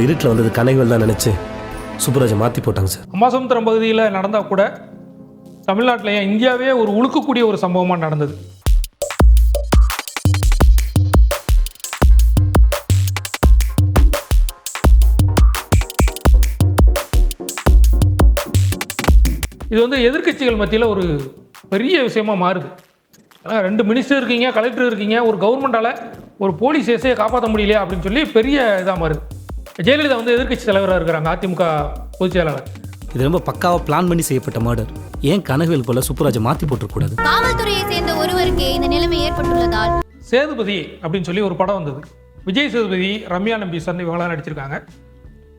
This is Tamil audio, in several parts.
இருட்டில் வந்தது கனைகள் தான் நினச்சி சுப்புராஜை மாற்றி போட்டாங்க சார். அம்பாசமுத்திரம் பகுதியில் நடந்தால் கூட தமிழ்நாட்டில் இந்தியாவே ஒரு உழுக்கக்கூடிய ஒரு சம்பவமாக நடந்தது. இது வந்து எதிர்க்கட்சிகள் மத்தியில் ஒரு பெரிய விஷயமா மாறுது. ஏன்னா 2 மினிஸ்டர் இருக்கீங்க, கலெக்டர் இருக்கீங்க, ஒரு கவர்மெண்டால் ஒரு போலீஸ் எஸ்ஐயை காப்பாற்ற முடியலையா அப்படின்னு சொல்லி பெரிய இதாக மாறுது. ஜெயலலிதா வந்து எதிர்க்கட்சி தலைவராக இருக்கிறாங்க, அதிமுக பொதுச் செயலாளர். இது ரொம்ப பக்காவாக பிளான் பண்ணி செய்யப்பட்ட மர்டர். ஏன் கனகவேல் போல சுப்புராஜை மாற்றி போட்டுறக்கூடாது? காவல்துறையை சேர்ந்த ஒருவருக்கே இந்த நிலைமை ஏற்பட்டுள்ளதால் சேதுபதி அப்படின்னு சொல்லி ஒரு படம் வந்தது. விஜய் சேதுபதி, ரம்யா நம்பீசன் இவங்களாம் நடிச்சிருக்காங்க.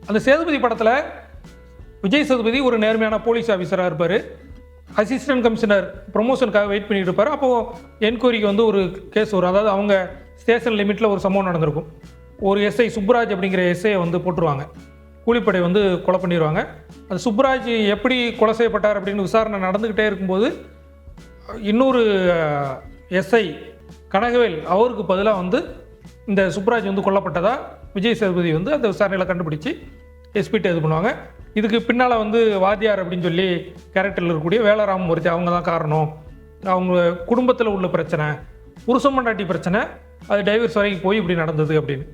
அந்த சேதுபதி படத்தில் விஜய் சேதுபதி ஒரு நேர்மையான போலீஸ் ஆஃபீஸராக இருப்பார். அசிஸ்டன்ட் கமிஷனர் ப்ரொமோஷனுக்காக வெயிட் பண்ணிட்டு இருப்பார். அப்போது என்கொயரிக்கு வந்து ஒரு கேஸ் வரும். அதாவது அவங்க ஸ்டேஷன் லிமிட்டில் ஒரு சம்பவம் நடந்திருக்கும். ஒரு எஸ்ஐ சுப்புராஜ் அப்படிங்கிற எஸ்ஐயை வந்து போட்டுருவாங்க. கூலிப்படை வந்து கொலை பண்ணிடுவாங்க. அது சுப்புராஜ் எப்படி கொலை செய்யப்பட்டார் அப்படின்னு விசாரணை நடந்துக்கிட்டே இருக்கும்போது இன்னொரு எஸ்ஐ கனகவேல் அவருக்கு பதிலாக வந்து இந்த சுப்புராஜ் வந்து கொல்லப்பட்டதா விஜய் சேதுபதி வந்து அந்த விசாரணையில் கண்டுபிடிச்சி எஸ்பிட்ட இது பண்ணுவாங்க. இதுக்கு பின்னால் வந்து வாத்தியார் அப்படின்னு சொல்லி கேரக்டரில் இருக்கக்கூடிய வேலராமமூர்த்தி அவங்க தான் காரணம். அவங்க குடும்பத்தில் உள்ள பிரச்சனை, புருஷமண்டாட்டி பிரச்சனை, அது டைவர்ஸ் வரைக்கும் போய் இப்படி நடந்தது அப்படின்னு.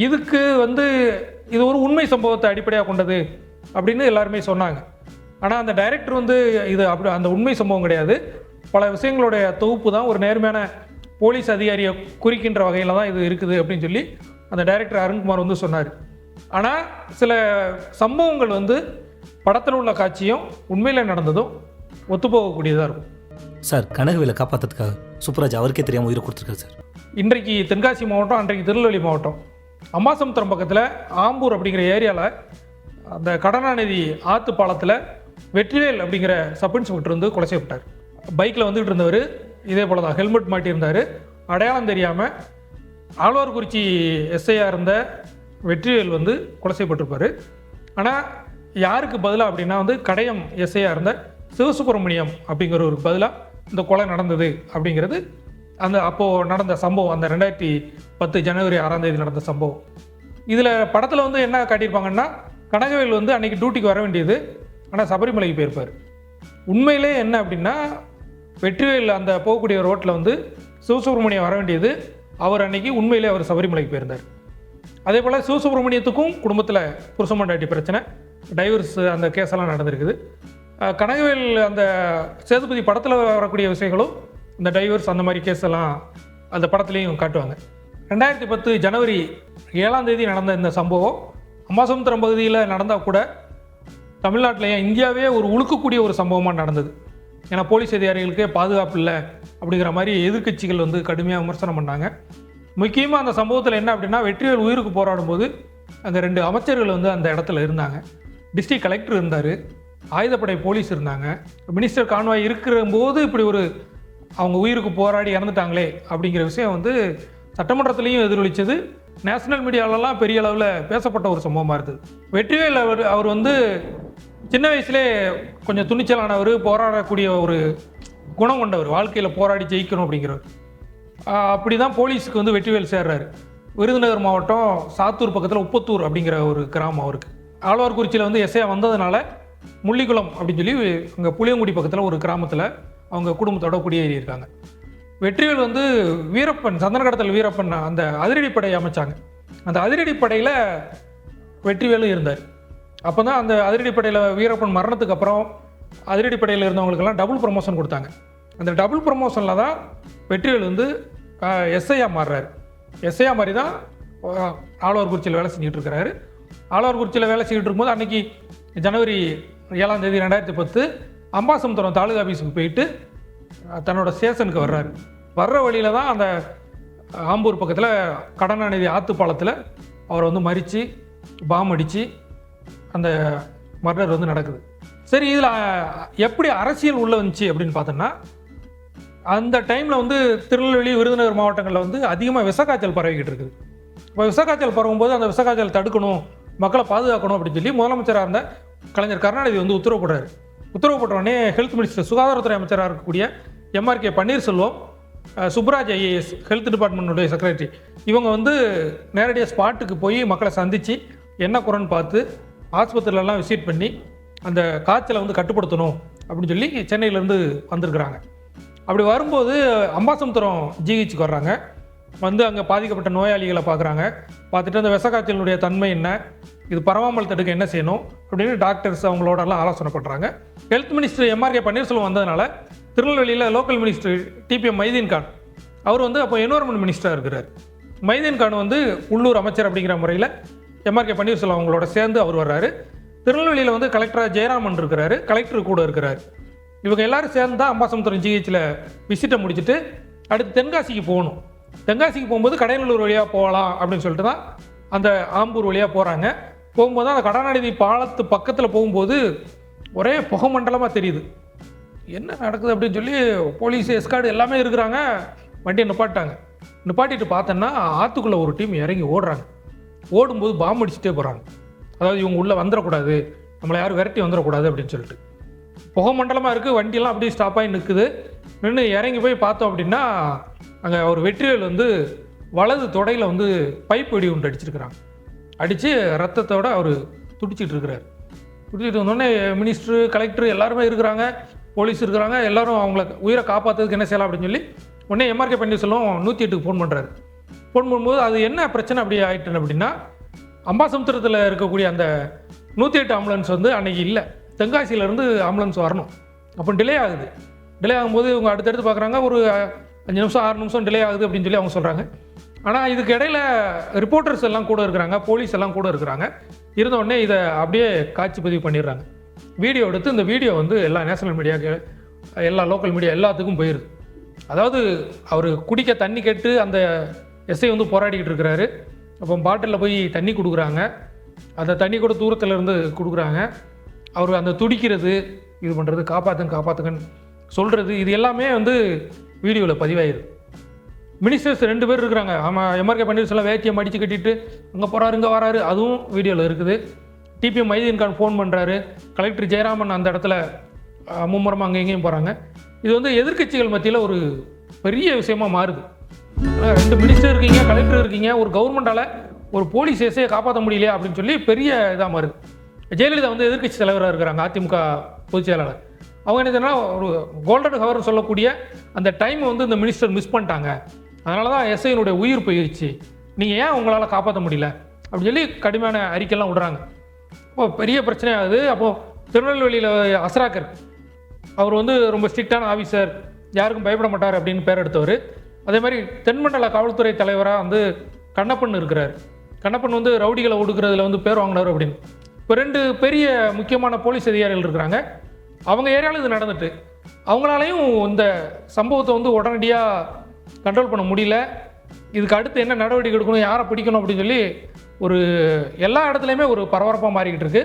இதுக்கு வந்து இது ஒரு உண்மை சம்பவத்தை அடிப்படையாக கொண்டது அப்படின்னு எல்லாருமே சொன்னாங்க. ஆனால் அந்த டைரக்டர் வந்து இது அப்படி அந்த உண்மை சம்பவம் கிடையாது, பல விஷயங்களுடைய தொகுப்பு தான், ஒரு நேர்மையான போலீஸ் அதிகாரியை குறிக்கின்ற வகையில் தான் இது இருக்குது அப்படின்னு சொல்லி அந்த டைரக்டர் அருண்குமார் வந்து சொன்னார். ஆனால் சில சம்பவங்கள் வந்து படத்தில் உள்ள காட்சியும் உண்மையில் நடந்ததும் ஒத்துப்போகக்கூடியதாக இருக்கும். சார், கனகவேலை காப்பாற்றுறதுக்காக சுப்புராஜ் அவருக்கே தெரியாமல் உயிரை கொடுத்துருக்காரு சார். இன்றைக்கு தென்காசி மாவட்டம், அன்றைக்கு திருநெல்வேலி மாவட்டம் அம்பாசமுத்திரம் பக்கத்தில் ஆம்பூர் அப்படிங்கிற ஏரியாவில் அந்த கடனாநிதி ஆற்று பாலத்தில் வெற்றிவேல் அப்படிங்கிற சப் இன்ஸ்பெக்டர் வந்து கொலை செய்யப்பட்டார். பைக்கில் வந்துகிட்டு இருந்தவர் இதே போல் தான் ஹெல்மெட் மாட்டியிருந்தார். அடையாளம் தெரியாமல் ஆழ்வார்குறிச்சி எஸ்ஐயாக இருந்த வெற்றிவேல் வந்து கொலை செய்யப்பட்டிருப்பார். ஆனால் யாருக்கு பதிலாக அப்படின்னா வந்து கடையம் எஸ்ஐயாக இருந்த சிவசுப்பிரமணியம் அப்படிங்கிற ஒரு பதிலாக இந்த கொலை நடந்தது அப்படிங்கிறது அந்த அப்போது நடந்த சம்பவம். அந்த 2010 ஜனவரி 6ஆம் தேதி நடந்த சம்பவம். இதில் படத்தில் வந்து என்ன காட்டியிருப்பாங்கன்னா, கனகவேல் வந்து அன்றைக்கி டியூட்டிக்கு வர வேண்டியது, ஆனால் சபரிமலைக்கு போயிருப்பார். உண்மையிலே என்ன அப்படின்னா, வெற்றிவேல் அந்த போகக்கூடிய ரோட்டில் வந்து சிவசுப்பிரமணியம் வர வேண்டியது, அவர் அன்றைக்கி உண்மையிலே அவர் சபரிமலைக்கு போயிருந்தார். அதே போல் சிவசுப்பிரமணியத்துக்கும் குடும்பத்தில் புருஷமண்டாட்டி பிரச்சனை, டைவர்ஸ் அந்த கேஸெல்லாம் நடந்திருக்குது. கனகவேல் அந்த சேதுபதி படத்தில் வரக்கூடிய விஷயங்களும் இந்த டைவர்ஸ் அந்த மாதிரி கேஸ் எல்லாம் அந்த படத்துலேயும் காட்டுவாங்க. 2010 ஜனவரி 7ஆம் தேதி நடந்த இந்த சம்பவம் அம்பாசமுத்திரம் பகுதியில் நடந்தால் கூட தமிழ்நாட்டில் இந்தியாவே ஒரு உழுக்கக்கூடிய ஒரு சம்பவமாக நடந்தது. ஏன்னா போலீஸ் அதிகாரிகளுக்கே பாதுகாப்பு இல்லை அப்படிங்கிற மாதிரி எதிர்க்கட்சிகள் வந்து கடுமையாக விமர்சனம் பண்ணாங்க. முக்கியமாக அந்த சம்பவத்தில் என்ன அப்படின்னா, வெற்றிவேல் உயிருக்கு போராடும்போது அந்த 2 அமைச்சர்கள் வந்து அந்த இடத்துல இருந்தாங்க. டிஸ்ட்ரிக்ட் கலெக்டர் இருந்தார், ஆயுதப்படை போலீஸ் இருந்தாங்க. மினிஸ்டர் கான்வாய் இருக்கிற போது இப்படி ஒரு அவங்க உயிருக்கு போராடி இறந்துட்டாங்களே அப்படிங்கிற விஷயம் வந்து சட்டமன்றத்திலையும் எதிரொலித்தது. நேஷனல் மீடியாவிலலாம் பெரிய அளவில் பேசப்பட்ட ஒரு சம்பவமாக இருந்தது. வெற்றிவேல் அவர் வந்து சின்ன வயசுலே கொஞ்சம் துணிச்சலானவர், போராடக்கூடிய ஒரு குணம் கொண்டவர், வாழ்க்கையில் போராடி ஜெயிக்கணும் அப்படிங்கிறவர். அப்படி தான் போலீஸுக்கு வந்து வெற்றிவேல் சேர்றாரு. விருதுநகர் மாவட்டம் சாத்தூர் பக்கத்தில் உப்பத்தூர் அப்படிங்கிற ஒரு கிராமம் அவருக்கு. ஆழ்வார்குறிச்சியில் வந்து எஸ்ஐயா வந்ததுனால முள்ளிக்குளம் அப்படின்னு சொல்லி அங்கே புளியங்குடி பக்கத்தில் ஒரு கிராமத்தில் அவங்க குடும்பத்தோட குடியேறி இருக்காங்க. வெற்றிவேல் வந்து வீரப்பன், சந்தனக்கடத்தல் வீரப்பன் அந்த அதிரடிப்படை அமைச்சாங்க. அந்த அதிரடிப்படையில் வெற்றிவேலும் இருந்தார். அப்போ தான் அந்த அதிரடிப்படையில் வீரப்பன் மரணத்துக்கு அப்புறம் அதிரடிப்படையில் இருந்தவங்களுக்கெல்லாம் டபுள் ப்ரமோஷன் கொடுத்தாங்க. அந்த டபுள் ப்ரமோஷனில் தான் வெற்றிவேல் வந்து எஸ்ஐயா மாறுறாரு. எஸ்ஐயா மாதிரி தான் ஆழ்வார்குறிச்சியில் வேலை செஞ்சுட்டு இருக்கிறாரு. ஆழ்வார்குறிச்சியில் வேலை செஞ்சுட்டு இருக்கும்போது அன்றைக்கி ஜனவரி 7ஆம் தேதி 2010 அம்பாசமுத்திரம் தாலுகா ஆஃபீஸுக்கு போயிட்டு தன்னோட ஸ்டேஷனுக்கு வர்றாரு. வர்ற வழியில் தான் அந்த ஆம்பூர் பக்கத்தில் கடனாநிதி ஆற்று பாலத்தில் அவரை வந்து மறித்து பாம் அடித்து அந்த மர்டர் வந்து நடக்குது. சரி, இதில் எப்படி அரசியல் உள்ளே வந்துச்சு அப்படின்னு பார்த்தோன்னா, அந்த டைமில் வந்து திருநெல்வேலி, விருதுநகர் மாவட்டங்களில் வந்து அதிகமாக விஷக்காய்ச்சல் பரவிக்கிட்டு இருக்குது. இப்போ விஷக்காய்ச்சல் பரவும்போது அந்த விஷக்காய்ச்சல் தடுக்கணும், மக்களை பாதுகாக்கணும் அப்படின்னு சொல்லி முதலமைச்சராக இருந்த கலைஞர் கருணாநிதி வந்து உத்தரவு போடுறாரு. உத்தரவு போட்டவுடனே ஹெல்த் மினிஸ்டர், சுகாதாரத்துறை அமைச்சராக இருக்கக்கூடிய MRK Panneerselvam, Subraj IAS health டிபார்ட்மெண்ட்டுடைய செக்ரட்டரி, இவங்க வந்து நேரடியாக ஸ்பாட்டுக்கு போய் மக்களை சந்தித்து என்ன குறைன்னு பார்த்து ஆஸ்பத்திரியிலலாம் விசிட் பண்ணி அந்த காய்ச்சலை வந்து கட்டுப்படுத்தணும் அப்படின்னு சொல்லி சென்னையிலேருந்து வந்திருக்கிறாங்க. அப்படி வரும்போது அம்பாசமுத்திரம் ஜிஹெச்சுக்கு வர்றாங்க. வந்து அங்கே பாதிக்கப்பட்ட நோயாளிகளை பார்க்குறாங்க. பார்த்துட்டு அந்த விஷக்காய்ச்சலினுடைய தன்மை என்ன, இது பரவாமல் தடுக்க என்ன செய்யணும் அப்படின்னு டாக்டர்ஸ் அவங்களோடலாம் ஆலோசனை பண்ணுறாங்க. ஹெல்த் மினிஸ்டர் எம்ஆர்கே பன்னீர்செல்வம் வந்ததுனால திருநெல்வேலியில் local minister TPM Mydeen Khan அவர் வந்து அப்போ என்வரன்மெண்ட் மினிஸ்டராக இருக்கிறார். மைதீன் கான் வந்து உள்ளூர் அமைச்சர் அப்படிங்கிற முறையில் எம்ஆர்கே பன்னீர்செல்வம் அவங்களோட சேர்ந்து அவர் வர்றாரு. திருநெல்வேலியில் வந்து கலெக்டராக ஜெயராமன் இருக்கிறாரு, கலெக்டர் கூட இருக்கிறார். இவங்க எல்லாரும் சேர்ந்து தான் அம்பாசமுத்திரம் ஜிஹெச்சில் விசிட்டை முடிச்சுட்டு அடுத்து தென்காசிக்கு போகணும். தென்காசிக்கு போகும்போது கடையநல்லூர் வழியாக போகலாம் அப்படின்னு சொல்லிட்டு தான் அந்த ஆம்பூர் வழியாக போகிறாங்க. போகும்போது அந்த கருணாநிதி பாலத்து பக்கத்தில் போகும்போது ஒரே புகை மண்டலமாக தெரியுது. என்ன நடக்குது அப்படின்னு சொல்லி போலீஸ் எஸ்கார்டு எல்லாமே இருக்கிறாங்க. வண்டியை நிப்பாட்டாங்க. நிப்பாட்டிட்டு பார்த்தோன்னா ஆற்றுக்குள்ளே ஒரு டீம் இறங்கி ஓடுறாங்க. ஓடும்போது பாம்பு அடிச்சுட்டே போகிறாங்க. அதாவது இவங்க உள்ளே வந்துடக்கூடாது, நம்மளை யாரும் விரட்டி வந்துடக்கூடாது அப்படின்னு சொல்லிட்டு. புகை மண்டலமாக இருக்குது. வண்டியெல்லாம் அப்படியே ஸ்டாப் ஆகி நிற்குது. நின்று இறங்கி போய் பார்த்தோம் அப்படின்னா அங்கே ஒரு வெற்றிவேல் வந்து வலது தொடையில் வந்து பைப் வெடி ஒன்று அடிச்சிருக்கிறாங்க. அடித்து ரத்தத்தோடு அவர் துடிச்சிட்டு இருக்கிறார். துடிச்சிட்டு வந்தோடனே மினிஸ்டரு, கலெக்டர் எல்லாருமே இருக்கிறாங்க, போலீஸ் இருக்கிறாங்க. எல்லோரும் அவங்கள உயிரை காப்பாற்றுறதுக்கு என்ன செய்யலாம் அப்படின்னு சொல்லி உடனே எம்ஆர்கே பன்னீர்செல்வம் 108க்கு ஃபோன் பண்ணுறாரு. ஃபோன் பண்ணும்போது அது என்ன பிரச்சனை அப்படி ஆகிட்டு அப்படின்னா, அம்பாசமுத்திரத்தில் இருக்கக்கூடிய அந்த 108 ஆம்புலன்ஸ் வந்து அன்றைக்கி இல்லை. தென்காசியிலேருந்து ஆம்புலன்ஸ் வரணும். அப்போ டிலே ஆகுது. டிலே ஆகும்போது இவங்க அடுத்தடுத்து பார்க்குறாங்க, ஒரு 5 நிமிஷம் 6 நிமிஷம் டிலே ஆகுது அப்படின்னு சொல்லி அவங்க சொல்கிறாங்க. ஆனால் இதுக்கு இடையில ரிப்போர்ட்டர்ஸ் எல்லாம் கூட இருக்கிறாங்க, போலீஸ் எல்லாம் கூட இருக்கிறாங்க. இருந்தவுடனே இதை அப்படியே காட்சி பதிவு பண்ணிடுறாங்க. வீடியோ எடுத்து இந்த வீடியோ வந்து எல்லா நேஷனல் மீடியாவுக்கு, எல்லா லோக்கல் மீடியா எல்லாத்துக்கும் போயிடுது. அதாவது அவர் குடிக்க தண்ணி கேட்டு அந்த எஸ்ஐ வந்து போராடிக்கிட்டு இருக்கிறாரு. அப்போ பாட்டிலில் போய் தண்ணி கொடுக்குறாங்க. அந்த தண்ணி கூட தூரத்தில் இருந்து கொடுக்குறாங்க. அவர் அந்த துடிக்கிறது, இது பண்ணுறது, காப்பாற்றுங்கன்னு சொல்கிறது, இது எல்லாமே வந்து வீடியோவில் பதிவாயிருது. மினிஸ்டர்ஸ் 2 பேர் இருக்கிறாங்க. ஆமாம், எம்ஆர்கே பன்னீர்செல்வம் வேட்டியை மடித்து கட்டிட்டு அங்கே போகிறாரு, இங்கே வராரு, அதுவும் வீடியோவில் இருக்குது. டிபிஎம் மைதீன் கான் ஃபோன் பண்ணுறாரு. கலெக்டர் ஜெயராமன் அந்த இடத்துல மும்முரமாக அங்கே எங்கேயும் போகிறாங்க. இது வந்து எதிர்க்கட்சிகள் மத்தியில் ஒரு பெரிய விஷயமா மாறுது. 2 மினிஸ்டர் இருக்கீங்க, கலெக்டர் இருக்கீங்க, ஒரு கவர்மெண்டால் ஒரு போலீஸ் எஸ்ஐயை காப்பாற்ற முடியலையா அப்படின்னு சொல்லி பெரிய இதாக மாறுது. ஜெயலலிதா வந்து எதிர்க்கட்சி தலைவராக இருக்கிறாங்க, அதிமுக பொதுச் செயலாளர். அவங்க என்ன சொன்னால் ஒரு கோல்டன் ஹவர்னு சொல்லக்கூடிய அந்த டைமை வந்து இந்த மினிஸ்டர் மிஸ் பண்ணிட்டாங்க. அதனால தான் எஸ்ஐனுடைய உயிர் போயிடுச்சு, நீங்கள் ஏன் உங்களால் காப்பாற்ற முடியல அப்படின்னு சொல்லி கடுமையான அறிக்கைலாம் விடுறாங்க. அப்போது பெரிய பிரச்சனை ஆகுது. அப்போது திருநெல்வேலியில் அஸ்ராக்கர் அவர் வந்து ரொம்ப ஸ்ட்ரிக்டான ஆஃபீஸர், யாருக்கும் பயப்பட மாட்டார் அப்படின்னு பேர் எடுத்தவர். அதே மாதிரி தென்மண்டல காவல்துறை தலைவராக வந்து கண்ணப்பன் இருக்கிறார். கண்ணப்பன் வந்து ரவுடிகளை ஒடுக்கிறதுல வந்து பேர் வாங்கினார் அப்படின்னு. இப்போ 2 பெரிய முக்கியமான போலீஸ் அதிகாரிகள் இருக்கிறாங்க. அவங்க ஏரியாவில் இது நடந்துட்டு அவங்களாலையும் இந்த சம்பவத்தை வந்து உடனடியாக கண்ட்ரோல் பண்ண முடியல. இதுக்கு அடுத்து என்ன நடவடிக்கை எடுக்கணும், யாரை பிடிக்கணும் அப்படின்னு சொல்லி ஒரு எல்லா இடத்துலையுமே ஒரு பரபரப்பாக மாறிக்கிட்டு இருக்கு.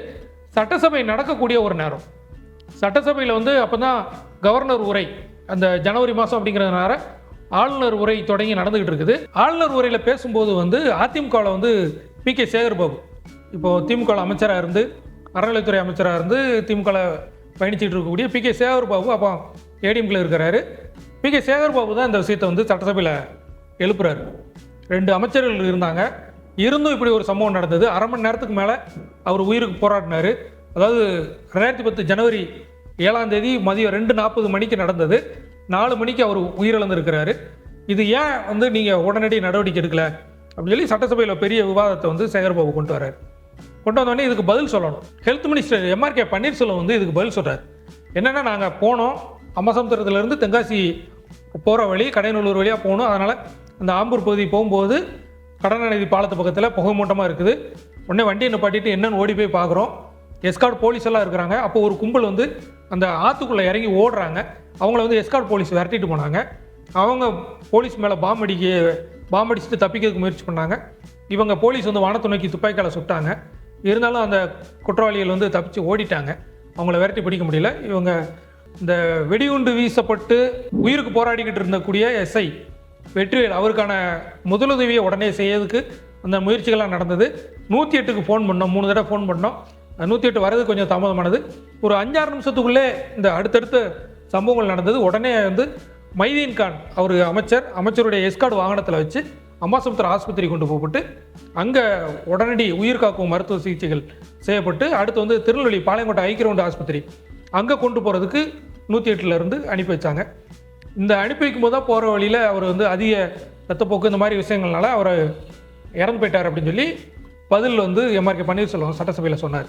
சட்டசபை நடக்கக்கூடிய ஒரு நேரம். சட்டசபையில் வந்து அப்போ தான் கவர்னர் உரை, அந்த ஜனவரி மாதம் அப்படிங்கிறதுனால ஆளுநர் உரை தொடங்கி நடந்துக்கிட்டு இருக்குது. ஆளுநர் உரையில் பேசும்போது வந்து அதிமுகவில் வந்து பி.கே. சேகர்பாபு, இப்போது திமுக அமைச்சராக இருந்து, அறநிலைத்துறை அமைச்சராக இருந்து திமுகவில் பயணிச்சுட்டு இருக்கக்கூடிய பி.கே. சேகர்பாபு அப்போ ஏடிஎம்கில் இருக்கிறாரு. பி.கே. சேகர்பாபு தான் இந்த விஷயத்தை வந்து சட்டசபையில் எழுப்புறாரு. 2 அமைச்சர்கள் இருந்தாங்க, இருந்தும் இப்படி ஒரு சம்பவம் நடந்தது. அரை மணி நேரத்துக்கு மேலே அவர் உயிருக்கு போராடினார். அதாவது 2010 ஜனவரி 7ஆம் தேதி மதியம் 2:40 மணிக்கு நடந்தது. 4 மணிக்கு அவர் உயிரிழந்திருக்கிறாரு. இது ஏன் வந்து நீங்கள் உடனடி நடவடிக்கை எடுக்கல அப்படின்னு சொல்லி சட்டசபையில் பெரிய விவாதத்தை வந்து சேகர்பாபு கொண்டு வர்றாரு. கொண்டு வந்தோடனே இதுக்கு பதில் சொல்லணும். ஹெல்த் மினிஸ்டர் எம்ஆர்கே பன்னீர்செல்வம் வந்து இதுக்கு பதில் சொல்கிறார். என்னென்னா, நாங்கள் போனோம், அம்பாசமுத்திரத்துலேருந்து தென்காசி போகிற வழி கடையநல்லூர் வழியாக போகணும். அதனால் அந்த ஆம்பூர் பகுதி போகும்போது கருணாநிதி பாலத்து பக்கத்தில் புகை மூட்டமாக இருக்குது. உடனே வண்டியை நிப்பாட்டிட்டு என்னென்னு ஓடி போய் பார்க்குறோம். எஸ்கார்ட் போலீஸ் எல்லாம் இருக்கிறாங்க. அப்போ ஒரு கும்பல் வந்து அந்த ஆற்றுக்குள்ளே இறங்கி ஓடுறாங்க. அவங்கள வந்து எஸ்கார்ட் போலீஸ் விரட்டிட்டு போனாங்க. அவங்க போலீஸ் மேலே பாம்பு அடிச்சுட்டு தப்பிக்கிறதுக்கு முயற்சி பண்ணாங்க. இவங்க போலீஸ் வந்து வானத்தை நோக்கி துப்பாக்கியால் சுட்டாங்க. இருந்தாலும் அந்த குற்றவாளிகள் வந்து தப்பிச்சு ஓடிட்டாங்க. அவங்கள விரட்டி பிடிக்க முடியல. இவங்க இந்த வெடிகுண்டு வீசப்பட்டு உயிருக்கு போராடிக்கிட்டு இருந்தக்கூடிய எஸ்ஐ வெற்றிவேல், அவருக்கான முதலுதவியை உடனே செய்யறதுக்கு அந்த முயற்சிகள்லாம் நடந்தது. 108க்கு ஃபோன் பண்ணோம், 3 தடவை ஃபோன் பண்ணோம். 108 வரது கொஞ்சம் தாமதமானது. ஒரு 5-6 நிமிஷத்துக்குள்ளே இந்த அடுத்தடுத்த சம்பவங்கள் நடந்தது. உடனே வந்து மைதீன் கான் அவர் அமைச்சருடைய எஸ்கார்டு வாகனத்தில் வச்சு அம்பாசமுத்திரம் ஆஸ்பத்திரி கொண்டு போகப்பட்டு அங்கே உடனடி உயிர் காக்கும் மருத்துவ சிகிச்சைகள் செய்யப்பட்டு அடுத்து வந்து திருநெல்வேலி பாளையங்கோட்டை ஐக்கியரவுண்டு ஆஸ்பத்திரி அங்கே கொண்டு போகிறதுக்கு 108 அனுப்பி வச்சாங்க. இந்த அனுப்பி வைக்கும்போது தான் போகிற வழியில் அவர் வந்து அதிக ரத்தப்போக்கு இந்த மாதிரி விஷயங்கள்னால அவர் இறந்து போயிட்டார் அப்படின்னு சொல்லி பதில் வந்து எம்ஆர்கே பன்னீர்செல்வம் சட்டசபையில் சொன்னார்.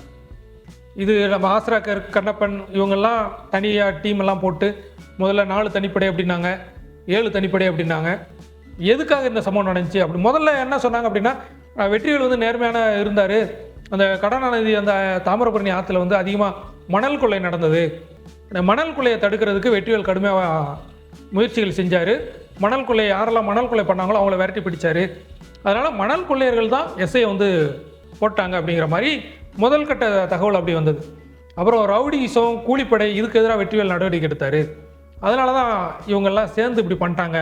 இது நம்ம ஆசரா கண்ணப்பன் இவங்கெல்லாம் தனியாக டீம் எல்லாம் போட்டு முதல்ல 4 தனிப்படை அப்படின்னாங்க, 7 தனிப்படை அப்படின்னாங்க. எதுக்காக இந்த சம்பவம் நடந்துச்சு அப்படி முதல்ல என்ன சொன்னாங்க அப்படின்னா, வெற்றிவேல் வந்து நேர்மையான இருந்தார், அந்த கடனாநிதி அந்த தாமிரபரணி ஆற்றுல வந்து அதிகமாக மணல் கொள்ளை நடந்தது, அந்த மணல் கொள்ளையை தடுக்கிறதுக்கு வெற்றிவேல் கடுமையாக முயற்சிகள் செஞ்சார், மணல் கொள்ளையை யாரெல்லாம் மணல் கொள்ளை பண்ணாங்களோ அவங்கள விரட்டி பிடிச்சார், அதனால் மணல் கொள்ளையர்கள் தான் எஸ்ஐ வந்து போட்டாங்க அப்படிங்கிற மாதிரி முதல் கட்ட தகவல் அப்படி வந்தது. அப்புறம் ரவுடிசம் கூலிப்படை இதுக்கு எதிராக வெற்றிவேல் நடவடிக்கை எடுத்தார், அதனால தான் இவங்கெல்லாம் சேர்ந்து இப்படி பண்ணிட்டாங்க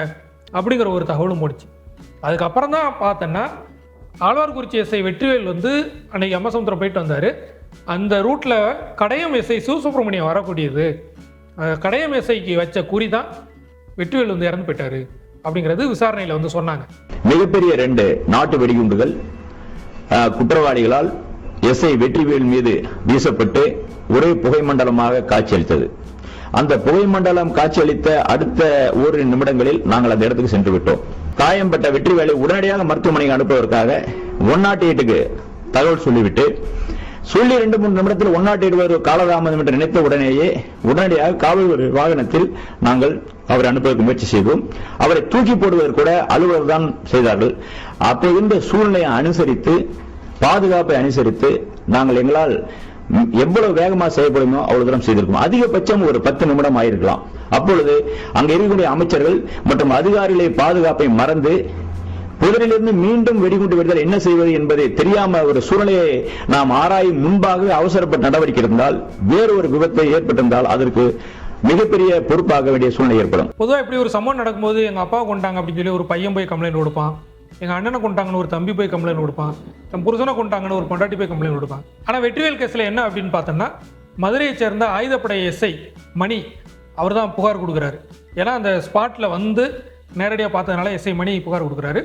அப்படிங்கிற ஒரு தகவலும் போடுச்சு. அதுக்கப்புறம் தான் பார்த்தோன்னா ஆழ்வார்குறிச்சி எஸ்ஐ வெற்றிவேல் வந்து அன்றைக்கி அம்பாசமுத்திரம் போயிட்டு வந்தார். அந்த ரூட்டில் கடையம் எஸ்ஐ சிவசுப்ரமணியம் வரக்கூடியது, கடையம் எஸ்ஐக்கு வச்ச குறி தான் வெற்றிவேல் வந்து இறந்து போயிட்டார் அப்படிங்கிறது விசாரணையில் வந்து சொன்னாங்க. மிகப்பெரிய 2 நாட்டு வெடிகுண்டுகள் குற்றவாளிகளால் எஸ்ஐ வெற்றிவேல் மீது வீசப்பட்டு ஒரே புகை மண்டலமாக காட்சியளித்தது. அந்த புகை மண்டலம் காட்சியளித்த அடுத்த 1 நிமிடங்களில் நாங்கள் அந்த இடத்துக்கு சென்று விட்டோம். காயம்பட்ட வெற்றிவேலை உடனடியாக மருத்துவமனைக்கு அனுப்புவதற்காக 108க்கு தகவல் சொல்லிவிட்டு 2-3 நிமிடத்தில் 108 காலதாமதம் என்று நினைத்த உடனடியாக காவல் வாகனத்தில் நாங்கள் அவரை அனுப்புவதற்கு முயற்சி செய்தோம். அவரை தூக்கி போடுவதற்கு கூட அலுவலர் தான் செய்தார்கள். அப்போ இந்த சூழ்நிலையை அனுசரித்து பாதுகாப்பை அனுசரித்து நாங்கள் எங்களால் எவ்வளவு வேகமாக செய்யப்படுமோ அவ்வளவு தூரம் செய்திருக்கோம். அதிகபட்சம் ஒரு 10 நிமிடம் ஆயிருக்கலாம். அப்பொழுது அங்க இருக்கக்கூடிய அமைச்சர்கள் மற்றும் அதிகாரிகளை பாதுகாப்பை மறந்து புதரிலிருந்து மீண்டும் வெடிகுண்டு விடுதல் என்ன செய்வது என்பதை தெரியாம ஒரு சூழ்நிலையை நாம் ஆராயும் முன்பாக அவசரப்பட்ட நடவடிக்கை இருந்தால் வேறு ஒரு விபத்தை ஏற்பட்டிருந்தால் அதற்கு மிகப்பெரிய பொறுப்பாக வேண்டிய சூழ்நிலை ஏற்படும். பொதுவாக இப்படி ஒரு சம்பவம் நடக்கும்போது எங்கள் அப்பாவை கொண்டாங்க அப்படின்னு சொல்லி ஒரு பையன் போய் கம்ப்ளைண்ட் கொடுப்பான், எங்கள் அண்ணனை கொண்டாங்கன்னு ஒரு தம்பி போய் கம்ப்ளைண்ட் கொடுப்பான், என் புருஷனை கொண்டாங்கன்னு ஒரு பொண்டாட்டி போய் கம்ப்ளைண்ட் கொடுப்பான். ஆனால் வெற்றிவேல் கேஸில் என்ன அப்படின்னு பார்த்தோம்னா மதுரையை சேர்ந்த ஆயுதப்படை எஸ்ஐ மணி அவர் தான் புகார் கொடுக்குறாரு. ஏன்னா அந்த ஸ்பாட்டில் வந்து நேரடியாக பார்த்ததுனால எஸ்ஐ மணி புகார் கொடுக்குறாரு.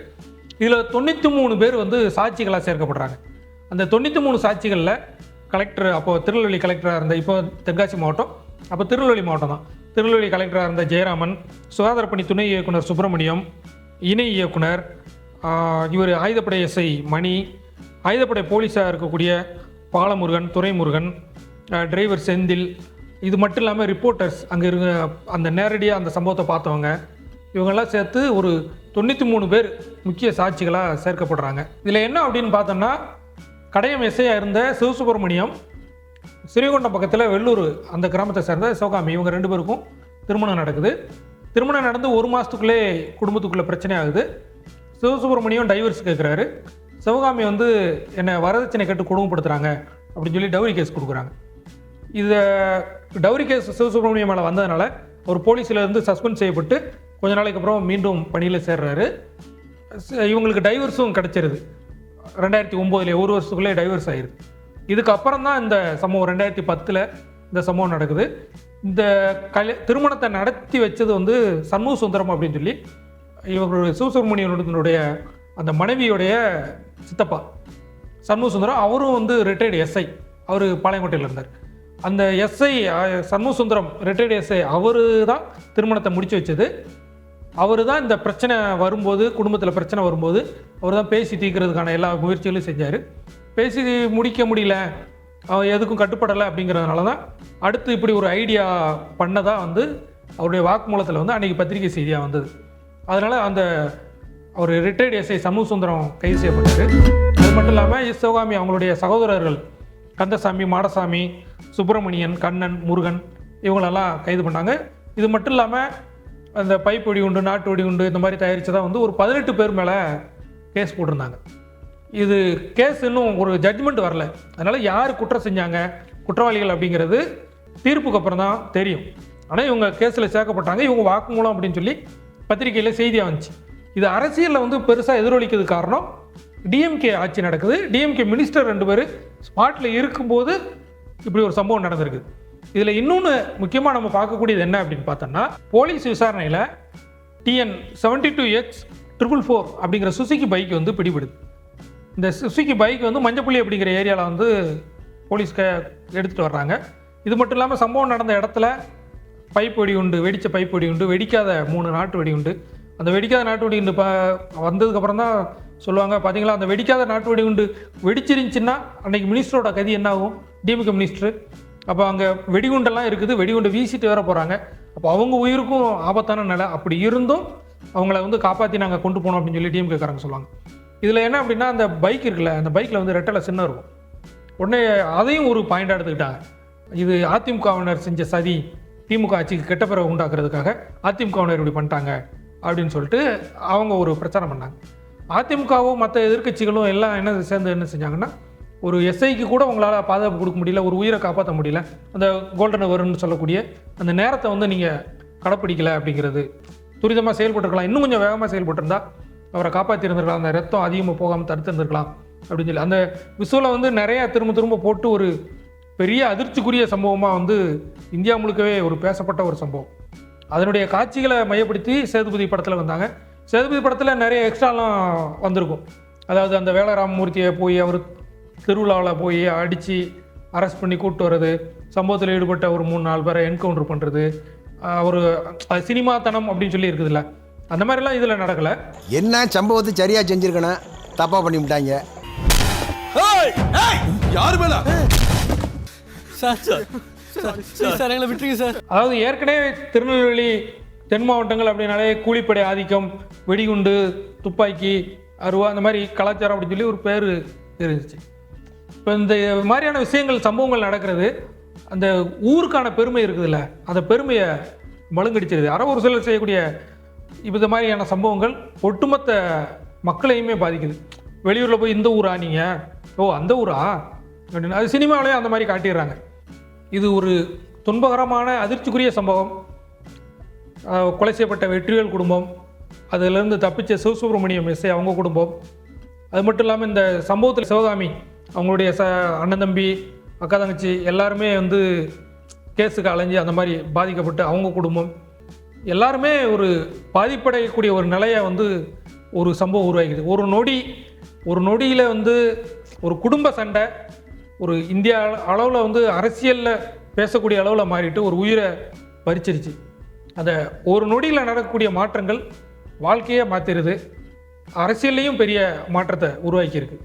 இதில் 93 பேர் வந்து சாட்சிகளாக சேர்க்கப்படுறாங்க. அந்த 93 சாட்சிகளில் கலெக்டர், அப்போது திருநெல்வேலி கலெக்டராக இருந்த, இப்போ தென்காசி மாவட்டம், அப்போ திருநெல்வேலி மாவட்டம் தான், திருநெல்வேலி கலெக்டராக இருந்த ஜெயராமன், சுகாதாரப்பணி துணை இயக்குனர் சுப்பிரமணியம், இணை இயக்குனர் இவர் ஆயுதப்படை எஸ்ஐ மணி, ஆயுதப்படை போலீஸாக இருக்கக்கூடிய பாலமுருகன், துரைமுருகன், டிரைவர் செந்தில், இது மட்டும் இல்லாமல் ரிப்போர்ட்டர்ஸ் அங்கே இருக்க அந்த நேரடியாக அந்த சம்பவத்தை பார்த்தவங்க, இவங்கெல்லாம் சேர்த்து ஒரு 93 பேர் முக்கிய சாட்சிகளாக சேர்க்கப்படுறாங்க. இதில் என்ன அப்படின்னு பார்த்தோம்னா கடையம் எஸ்ஐயாக இருந்த சிவசுப்ரமணியம், ஸ்ரீகொண்டம் பக்கத்தில் வெள்ளூர் அந்த கிராமத்தை சேர்ந்த சிவகாமி, இவங்க 2 பேருக்கும் திருமணம் நடக்குது. திருமணம் நடந்து 1 மாதத்துக்குள்ளே குடும்பத்துக்குள்ளே பிரச்சனை ஆகுது. சிவசுப்ரமணியம் டைவர்ஸ் கேட்குறாரு. சிவகாமி வந்து என்னை வரதட்சணை கேட்டு கொடுமைப்படுத்துகிறாங்க அப்படின்னு சொல்லி டவுரி கேஸ் கொடுக்குறாங்க. இதை டவுரி கேஸ் சிவசுப்ரமணியம் மேலே வந்ததுனால ஒரு போலீஸில் இருந்து சஸ்பெண்ட் செய்யப்பட்டு கொஞ்ச நாளைக்கு அப்புறம் மீண்டும் பணியில் சேர்றாரு. இவங்களுக்கு டைவர்ஸும் கிடச்சிருது 2009 1 வருஷத்துக்குள்ளே டைவர்ஸ் ஆயிடுது. இதுக்கப்புறம் தான் இந்த சம்பவம் 2010 இந்த சம்பவம் நடக்குது. இந்த திருமணத்தை நடத்தி வச்சது வந்து சண்முக சுந்தரம் அப்படின்னு சொல்லி இவங்களுடைய சிவசுப்ரமணியனுடைய அந்த மனைவியுடைய சித்தப்பா சண்முக சுந்தரம், அவரும் வந்து ரிட்டையர்டு எஸ்ஐ, அவர் பாளையங்கோட்டையில் இருந்தார். அந்த SI Shanmuga Sundaram retired SI அவர் தான் திருமணத்தை முடிச்சு வச்சது. அவர் தான் இந்த பிரச்சனை வரும்போது, குடும்பத்தில் பிரச்சனை வரும்போது அவர் தான் பேசி தீர்க்கிறதுக்கான எல்லா முயற்சிகளும் செஞ்சார். பேசி முடிக்க முடியல, அவன் எதுக்கும் கட்டுப்படலை அப்படிங்கிறதுனால தான் அடுத்து இப்படி ஒரு ஐடியா பண்ணதாக வந்து அவருடைய வாக்குமூலத்தில் வந்து அன்றைக்கி பத்திரிகை செய்தியாக வந்தது. அதனால் அந்த அவர் ரிட்டையர்டு எஸ்ஐ சண்முக சுந்தரம் கைது செய்யப்பட்டார். அது மட்டும் இல்லாமல் சிவகாமி அவங்களுடைய சகோதரர்கள் கந்தசாமி, மாடசாமி, சுப்பிரமணியன், கண்ணன், முருகன் இவங்களெல்லாம் கைது பண்ணாங்க. இது மட்டும் இல்லாமல் அந்த பைப் வெடிகுண்டு, நாட்டு வெடிகுண்டு இந்த மாதிரி தயாரித்ததாக வந்து ஒரு 18 பேர் மேலே கேஸ் போட்டிருந்தாங்க. இது கேஸ் இன்னும் ஒரு ஜட்ஜ்மெண்ட் வரல. அதனால் யார் குற்றம் செஞ்சாங்க, குற்றவாளிகள் அப்படிங்கிறது தீர்ப்புக்கு அப்புறம் தான் தெரியும். ஆனால் இவங்க கேஸில் சேர்க்கப்பட்டாங்க, இவங்க வாக்குமூலம் அப்படின்னு சொல்லி பத்திரிகையில் செய்தியாக வந்துச்சு. இது அரசியலில் வந்து பெருசாக எதிரொலிக்கிறது காரணம் டிஎம்கே ஆட்சி நடக்குது. டிஎம்கே மினிஸ்டர் 2 பேர் ஸ்பாட்டில் இருக்கும்போது இப்படி ஒரு சம்பவம் நடந்திருக்கு. இதில் இன்னொன்று முக்கியமாக நம்ம பார்க்கக்கூடியது என்ன அப்படின்னு பார்த்தோம்னா போலீஸ் விசாரணையில் TN 72X 444 அப்படிங்கிற சுசுகி பைக் வந்து பிடிபடுது. இந்த சுசுகி பைக் வந்து மஞ்சப்புள்ளி அப்படிங்கிற ஏரியாவில் வந்து போலீஸ்க்கு எடுத்துகிட்டு வர்றாங்க. இது மட்டும் இல்லாமல் சம்பவம் நடந்த இடத்துல பைப் வெடி உண்டு, வெடித்த பைப் வெடி உண்டு, வெடிக்காத 3 நாட்டு வெடி உண்டு. அந்த வெடிக்காத நாட்டு வெடி உண்டு வந்ததுக்கப்புறம் தான் சொல்லுவாங்க, பார்த்தீங்களா அந்த வெடிக்காத நாட்டு வெடி உண்டு வெடிச்சிருந்துச்சுன்னா அன்றைக்கி மினிஸ்டரோட கதி என்ன ஆகும், டிஎம்கே மினிஸ்டர். அப்போ அங்கே வெடிகுண்டெல்லாம் இருக்குது, வெடிகுண்டை வீசிட்டு வேற போகிறாங்க. அப்போ அவங்க உயிருக்கும் ஆபத்தான நிலை. அப்படி இருந்தும் அவங்கள வந்து காப்பாற்றி நாங்கள் கொண்டு போனோம் அப்படின்னு சொல்லி டிஎம்கேக்காரங்க சொல்லுவாங்க. இதில் என்ன அப்படின்னா, அந்த பைக் இருக்குல்ல, அந்த பைக்கில் வந்து ரெட்டலை சின்ன இருக்கும். உடனே அதையும் ஒரு பாயிண்டாக எடுத்துக்கிட்டாங்க. இது அதிமுகவினர் செஞ்ச சதி, திமுக ஆட்சிக்கு கெட்ட பிறகு உண்டாக்குறதுக்காக அதிமுகவினர் இப்படி பண்ணிட்டாங்க அப்படின்னு சொல்லிட்டு அவங்க ஒரு பிரச்சாரம் பண்ணாங்க. அதிமுகவும் மற்ற எதிர்க்கட்சிகளும் எல்லாம் என்ன செஞ்சாங்கன்னா, ஒரு எஸ்ஐக்கு கூட உங்களால் பாதுகாப்பு கொடுக்க முடியல, ஒரு உயிரை காப்பாற்ற முடியல, அந்த கோல்டன் ஹவர்னு சொல்லக்கூடிய அந்த நேரத்தை வந்து நீங்கள் கடைப்பிடிக்கலை அப்படிங்கிறது, துரிதமாக செயல்பட்டுருக்கலாம், இன்னும் கொஞ்சம் வேகமாக செயல்பட்டுருந்தா அவரை காப்பாற்றிருந்துருக்கலாம், அந்த ரத்தம் அதிகமாக போகாமல் தடுத்துருந்துருக்கலாம் அப்படின்னு சொல்லி அந்த விஷுவலை வந்து நிறையா திரும்ப போட்டு ஒரு பெரிய அதிர்ச்சிக்குரிய சம்பவமாக வந்து இந்தியா முழுக்கவே ஒரு பேசப்பட்ட ஒரு சம்பவம். அதனுடைய காட்சிகளை மையப்படுத்தி சேதுபதி படத்தில் வந்தாங்க. சேதுபதி படத்தில் நிறைய எக்ஸ்ட்ராலாம் வந்திருக்கும். அதாவது அந்த வேலராமமூர்த்தியை போய் அவர் திருவிழாவில் போய் அடித்து அரெஸ்ட் பண்ணி கூப்பிட்டு வர்றது, சம்பவத்தில் ஈடுபட்ட ஒரு 3-4 பேரை என்கவுண்டர் பண்ணுறது, ஒரு சினிமாத்தனம் அப்படின்னு சொல்லி இருக்குதுல்ல, அந்த மாதிரிலாம் இதில் நடக்கலை. என்ன சம்பவத்தை சரியாக செஞ்சுருக்கணும், தப்பாக பண்ணி விட்டாங்க. யாரு மேல சார் எங்களை விட்டுருங்க சார். அதாவது ஏற்கனவே திருநெல்வேலி தென் மாவட்டங்கள் அப்படின்னாலே கூலிப்படை ஆதிக்கம், வெடிகுண்டு, துப்பாக்கி, அருவா, அந்த மாதிரி கலாச்சாரம் அப்படின்னு சொல்லி ஒரு பேர் இருந்துச்சு. இப்போ இந்த மாதிரியான விஷயங்கள் சம்பவங்கள் நடக்கிறது அந்த ஊருக்கான பெருமை இருக்குதுல்ல, அந்த பெருமையை மழுங்கடிச்சிருது. ஒரு சிலர் செய்யக்கூடிய இந்த மாதிரியான சம்பவங்கள் ஒட்டுமொத்த மக்களையுமே பாதிக்குது. வெளியூரில் போய் இந்த ஊரா நீங்கள், ஓ அந்த ஊரா அப்படின்னு அது சினிமாவிலேயே அந்த மாதிரி காட்டிடுறாங்க. இது ஒரு துன்பகரமான அதிர்ச்சிக்குரிய சம்பவம். கொலை செய்யப்பட்ட வெற்றிவேல் குடும்பம், அதிலிருந்து தப்பிச்ச சிவசுப்ரமணியம் எஸ்ஐ அவங்க குடும்பம், அது மட்டும் இல்லாமல் இந்த சம்பவத்தில் சிவகாமி அவங்களுடைய அண்ணன் தம்பி அக்கா தங்கச்சி எல்லாருமே வந்து கேஸுக்கு அலைஞ்சு அந்த மாதிரி பாதிக்கப்பட்டு அவங்க குடும்பம் எல்லாருமே ஒரு பாதிப்படையக்கூடிய ஒரு நிலையை வந்து ஒரு சம்பவம் உருவாகிடுது. ஒரு நொடியில் வந்து ஒரு குடும்ப சண்டை ஒரு இந்தியா அளவில் வந்து அரசியலில் பேசக்கூடிய அளவில் மாறிட்டு ஒரு உயிரை பறிச்சிருச்சு. அந்த ஒரு நொடியில் நடக்கக்கூடிய மாற்றங்கள் வாழ்க்கையே மாற்றிடுது, அரசியல்லையும் பெரிய மாற்றத்தை உருவாக்கியிருக்கு.